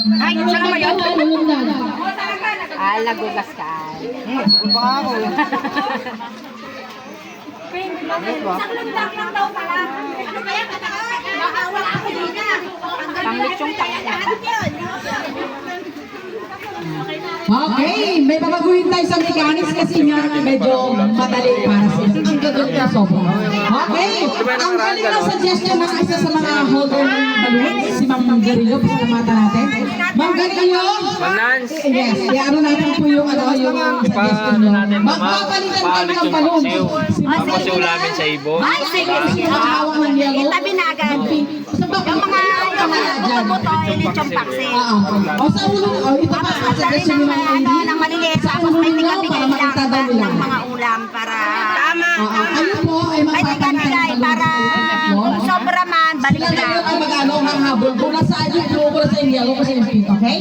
Ay, saan ba yun? Lagugas ka. Sagot pa ako. Panglitsong takya. Okay, may babaguhin tayo sa mechanics kasi nga medyo madali para sa inyo. Ang gagawin na sobra. Okay, ang galing na suggestion ng isa sa mga holder ng balloon, si Ma'am Garillo, pasalamatan natin. Ma'am Garillo, yes, i-ano natin po yung suggestion nyo. Magpapalitan tayo ng balloon. Papasulangin sa ibon. Ay, sige. Hawak ng yellow. Itabi na agad. Yung mga buto, lechong paksi. O sa ulo, ito pa, suggestion nyo Ng maliliit, tapos may tigabigay lang ng mga ulam para... Tama. Ayun po ay May tigabigay para kung sobra man, balik sila na. na yung mag-ano ang habol. Kung nasaan yung blue, kung nasaan yung yellow, kasi yung pink, okay?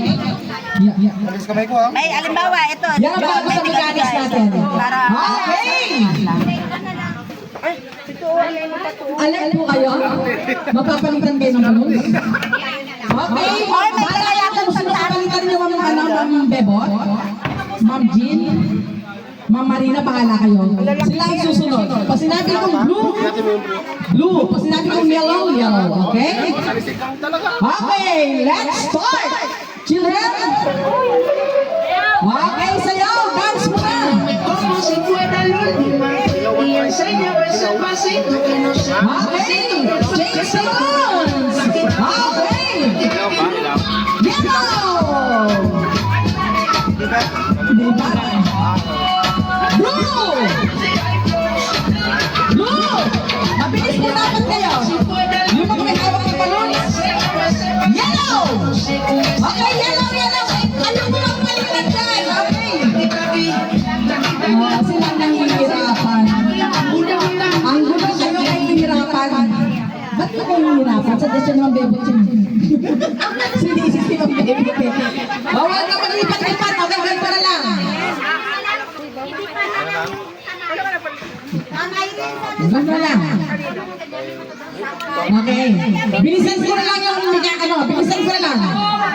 Alis kamay ko ha. May alimbawa, ito. Yan ang bago sa mechanics natin. Para... Okay! Alert po kayo? Magpapalitan kayo ng balloons? Okay, Oy, may kaya kung gusto palitan niyo Ma'am Bebot, Ma'am Jean, Ma'am Marina, bahala kayo. Sila ang susunod. Pag sinabi kong blue, blue. Pag sinabi kong yellow, yellow. Okay? Okay, let's start! Children! Okay, sayaw! Dance muna! Como si fuera la última y enséñame ese pasito que no sé. Okay! Change seconds! Okay! Yellow! Diba? Blue! Blue! Mabilis po dapat kayo. Yung mga may hawak ng balloons. Yellow! Okay, yellow, yellow. Ayaw mo lang palitan dyan. Okay. Sila nahihirapan. Ang gulo kayo nahihirapan. Ba't ka kayo nahihirapan? Suggestion naman bebot yun. Sinisip yung bebot eh. Bawal ka maglipat-lipat. Okay, ganito na lang. Ganito lang. Okay. Bilisan ko na lang yung bilisan ko na lang.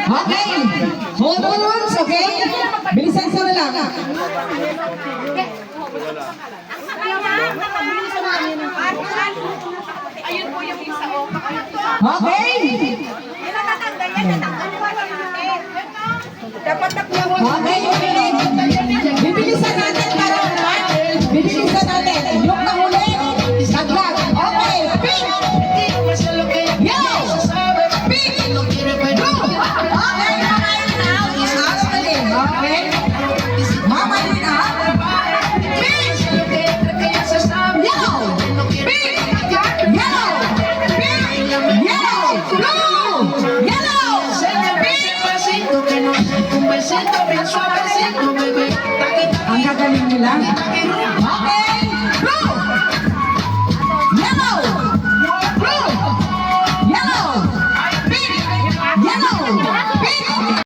Okay. Hold on once, okay? Bilisan ko na lang. Ayun po yung isa o. Okay. Dapat takbo. Okay. Bibilisan natin para bibilisan natin. Yung nahuli, saglag. Okay. Pink. Yo. Pink. Blue. Okay. Okay. Mama Lina. Pink. Yellow. Pink. Yellow. Pink. Yellow. Blue. Yellow. Pink. Ang gagaling nila. Okay.